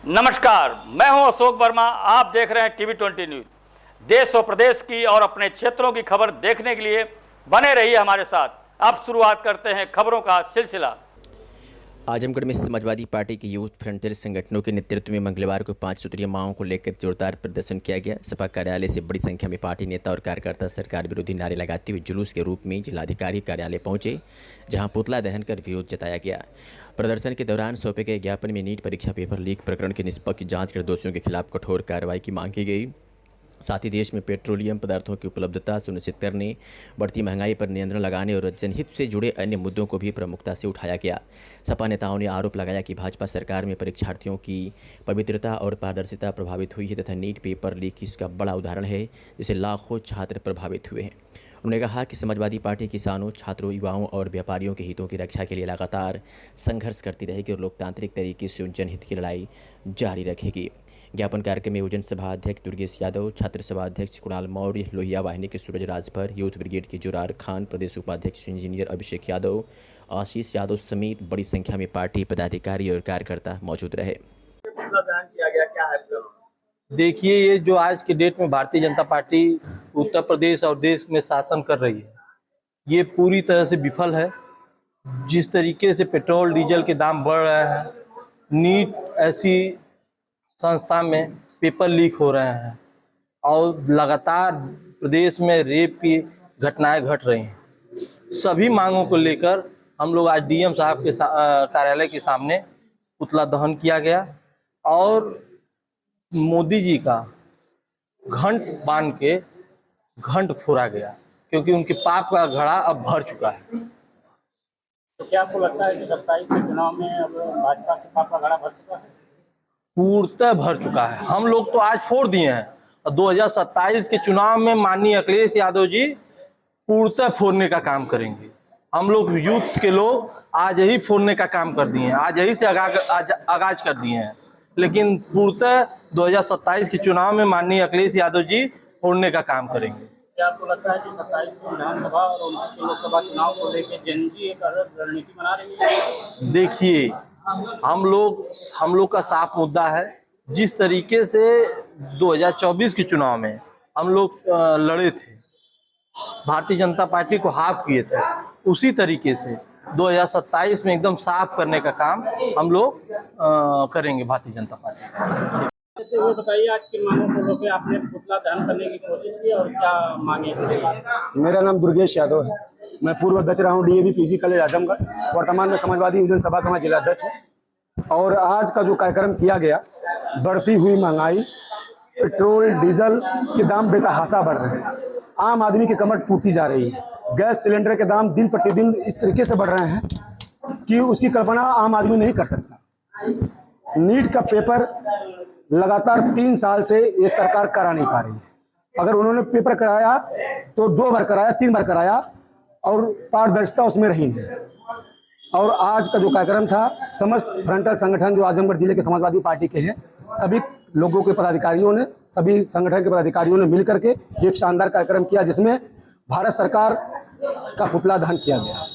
नमस्कार, मैं हूं अशोक वर्मा। आप देख रहे हैं टीवी 20 न्यूज। देश और प्रदेश की और अपने क्षेत्रों की खबर देखने के लिए बने रहिए हमारे साथ। अब शुरुआत करते हैं खबरों का सिलसिला। आजमगढ़ में समाजवादी पार्टी के यूथ फ्रंटियर संगठनों के नेतृत्व में मंगलवार को 5 सूत्रीय मांगों को लेकर जोरदार प्रदर्शन किया गया। सपा कार्यालय से बड़ी संख्या में पार्टी नेता और कार्यकर्ता सरकार विरोधी नारे लगाते हुए जुलूस के रूप में जिलाधिकारी कार्यालय पहुंचे, जहां पुतला दहन कर विरोध जताया गया। प्रदर्शन के दौरान सौंपे गए ज्ञापन में नीट परीक्षा पेपर लीक प्रकरण की निष्पक्ष जांच कर दोषियों के खिलाफ कठोर कार्रवाई की मांग की गई। साथ ही देश में पेट्रोलियम पदार्थों की उपलब्धता सुनिश्चित करने, बढ़ती महंगाई पर नियंत्रण लगाने और जनहित से जुड़े अन्य मुद्दों को भी प्रमुखता से उठाया गया। सपा नेताओं ने आरोप लगाया कि भाजपा सरकार में परीक्षार्थियों की पवित्रता और पारदर्शिता प्रभावित हुई है तथा नीट पेपर लीक इसका बड़ा उदाहरण है, जिससे लाखों छात्र प्रभावित हुए हैं। उन्होंने कहा कि समाजवादी पार्टी किसानों, छात्रों, युवाओं और व्यापारियों के हितों की रक्षा के लिए लगातार संघर्ष करती रहेगी और लोकतांत्रिक तरीके से जनहित की लड़ाई जारी रखेगी। ज्ञापन कार्यक्रम में योजना सभा अध्यक्ष दुर्गेश यादव, छात्र सभा अध्यक्ष कुणाल मौर्य, लोहिया वाहिनी के सूरज राजभर, यूथ ब्रिगेड के जुरार खान, प्रदेश उपाध्यक्ष इंजीनियर अभिषेक यादव, आशीष यादव समेत बड़ी संख्या में पार्टी पदाधिकारी और कार्यकर्ता मौजूद रहे। देखिए, ये जो आज के डेट में भारतीय जनता पार्टी उत्तर प्रदेश और देश में शासन कर रही है, ये पूरी तरह से विफल है। जिस तरीके से पेट्रोल डीजल के दाम बढ़ रहे हैं, नीट ऐसी संस्था में पेपर लीक हो रहे हैं और लगातार प्रदेश में रेप की घटनाएं घट रही हैं। सभी मांगों को लेकर हम लोग आज डीएम साहब के कार्यालय के सामने पुतला दहन किया गया और मोदी जी का घंट बांध के घंट फोड़ा गया, क्योंकि उनके पाप का घड़ा अब भर चुका है। तो क्या आपको लगता है कि 27 के चुनाव में अब भाजपा के पाप का घड़ा भर चुका है? पूर्णतः भर चुका है। हम लोग तो आज फोड़ दिए हैं और 2027 के चुनाव में माननीय अखिलेश यादव जी पूर्णतः फोड़ने का काम करेंगे। हम लोग यूथ के लोग आज ही फोड़ने का काम कर दिए हैं, आज यही से आगाज कर दिए हैं, लेकिन पूर्णतः 2027 के चुनाव में माननीय अखिलेश यादव जी फोड़ने का काम करेंगे। क्या आपको लगता है कि 27 की विधानसभा और 29 के लोकसभा चुनाव को लेकर जेनजी एक अलग रणनीति बना रही है? देखिए, हम लोग का साफ मुद्दा है। जिस तरीके से 2024 के चुनाव में हम लोग लड़े थे, भारतीय जनता पार्टी को हाफ किए थे, उसी तरीके से 2027 में एकदम साफ करने का काम हम लोग करेंगे भारतीय जनता पार्टी। तो बताइए, आज किन मांगों को लेकर आपने पुतला दहन करने की कोशिश की और क्या मांगे? मेरा नाम दुर्गेश यादव है। मैं पूर्व अध्यक्ष रहा हूँ डीएवी पीजी कॉलेज आजमगढ़। वर्तमान में समाजवादी यूनियन सभा का मैं जिला अध्यक्ष हूँ। और आज का जो कार्यक्रम किया गया, बढ़ती हुई महंगाई, पेट्रोल डीजल के दाम बेतहाशा बढ़ रहे हैं, आम आदमी की कमर टूटती जा रही है। गैस सिलेंडर के दाम दिन प्रतिदिन इस तरीके से बढ़ रहे हैं कि उसकी कल्पना आम आदमी नहीं कर सकता। नीट का पेपर लगातार 3 साल से ये सरकार करा नहीं पा रही है। अगर उन्होंने पेपर कराया तो 2 बार कराया, 3 बार कराया और पारदर्शिता उसमें रही नहीं। और आज का जो कार्यक्रम था, समस्त फ्रंटल संगठन जो आजमगढ़ जिले के समाजवादी पार्टी के हैं, सभी लोगों के पदाधिकारियों ने, सभी संगठन के पदाधिकारियों ने मिलकर के एक शानदार कार्यक्रम किया, जिसमें भारत सरकार का पुतला दहन किया गया।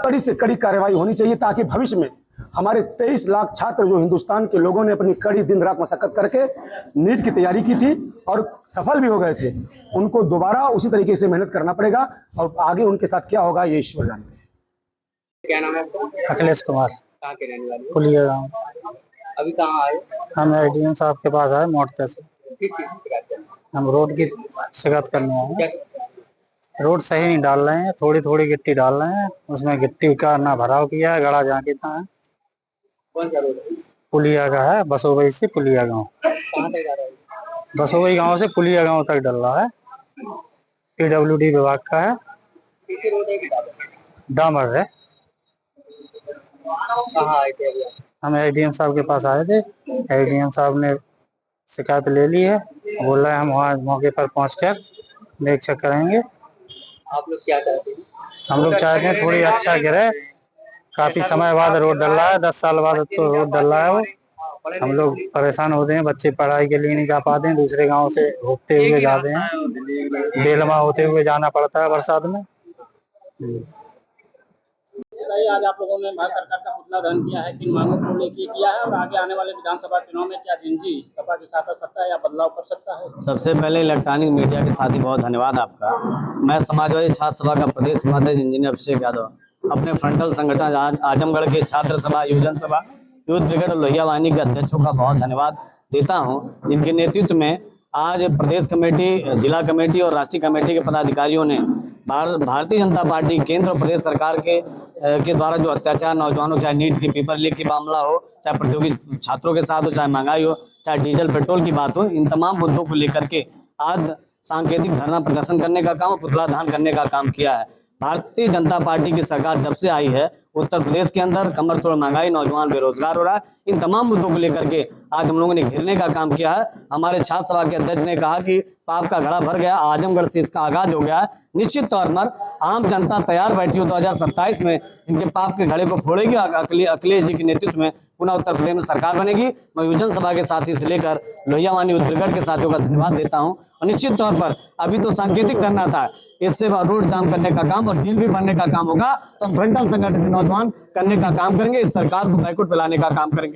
कड़ी से कड़ी कार्रवाई होनी चाहिए ताकि भविष्य में हमारे 23 लाख छात्र जो हिंदुस्तान के लोगों ने अपनी कड़ी दिन रात मशक्कत करके नीट की तैयारी की थी और सफल भी हो गए थे, उनको दोबारा उसी तरीके से मेहनत करना पड़ेगा और आगे उनके साथ क्या होगा ये ईश्वर जानते हैं। क्या नाम है आपका? अखिलेश कुमार, कहाँ के रहने वाले हो? पुलिया गाँव। अभी कहाँ आए? हम एडीएम साहब के पास आए मोटते से। किस चीज़ की शिकायत करनी है? हम रोड की शिकायत करने आए हैं। रोड सही नहीं डाल रहे हैं, थोड़ी थोड़ी गिट्टी डाल रहे हैं, उसमें गिट्टी का ना भराव किया है, गड़ा जाके था। कौन सा रोड है? पुलिया का है, बसोबई से पुलिया गाँव। कहाँ तक जा रहा है? बसोबई गाँव से पुलिया गाँव तक डल रहा है। PWD विभाग का है। किसी रोड है कि डामर है। कहाँ आए थे अभी आप? हम एडीएम साहब के पास आए थे। एडीएम साहब ने शिकायत ले ली है, बोल रहे हैं हम वहाँ मौके पर पहुँचकर निरीक्षण करेंगे। आप लोग क्या चाहते हैं? हम लोग चाहते हैं थोड़ी अच्छा गिरे। काफी समय बाद रोड डल रहा है, 10 साल बाद तो रोड डल रहा है वो। हम लोग परेशान होते हैं, बच्चे पढ़ाई के लिए नहीं जा पाते हैं, दूसरे गांव से होते हुए जाते हैं, बेलमा होते हुए जाना पड़ता है बरसात में। बताइए, आज आप लोगों ने भारत सरकार का पुतला दहन किया है, किन मांगों को लेके किया है और आगे आने वाले विधानसभा चुनाव में क्या जिंजी सपा के साथ आ सकता है या बदलाव कर सकता है? सबसे पहले इलेक्ट्रॉनिक मीडिया के साथ ही बहुत धन्यवाद आपका। मैं समाजवादी छात्र सभा का प्रदेश उपाध्यक्ष इंजीनियर अभिषेक यादव अपने फ्रंटल संगठन आजमगढ़ के छात्र सभा, युवजन सभा, यूथ ब्रिगेड और लोहिया वाहिनी के अध्यक्षों का बहुत धन्यवाद देता हूं, जिनके नेतृत्व में आज प्रदेश कमेटी, जिला कमेटी और राष्ट्रीय कमेटी के पदाधिकारियों ने भारतीय जनता पार्टी केंद्र और प्रदेश सरकार के द्वारा जो अत्याचार नौजवानों, चाहे नीट की पेपर लीक की मामला हो, चाहे प्रतियोगी छात्रों के साथ हो, चाहे महंगाई हो, चाहे डीजल पेट्रोल की बात हो, इन तमाम मुद्दों को लेकर के आज सांकेतिक धरना प्रदर्शन करने का काम, पुतला दहन करने का काम किया है। भारतीय जनता पार्टी की सरकार जब से आई है उत्तर प्रदेश के अंदर कमर तोड़ महंगाई, नौजवान बेरोजगार हो रहा है, इन तमाम मुद्दों को लेकर के आज हम लोगों ने घेरने का काम किया है। हमारे छात्र सभा के अध्यक्ष ने कहा कि पाप का घड़ा भर गया, आजमगढ़ से इसका आगाज हो गया है। निश्चित तौर पर आम जनता तैयार बैठी हो 2027 में इनके पाप के घड़े को फोड़ेगी। अखिलेश जी के नेतृत्व में पुनः उत्तर प्रदेश में सरकार बनेगी। मैं युवजन सभा के साथी से लेकर लोहिया वाहिनी यूथ ब्रिगेड के साथियों का धन्यवाद देता हूं। और निश्चित तौर पर अभी तो सांकेतिक धरना था, इससे रोड जाम करने का काम और जेल भी भरने का काम होगा, तो हम फ्रंटल संगठन के नौजवान करने का काम करेंगे, इस सरकार को बैकवर्ड फैलाने का काम करेंगे।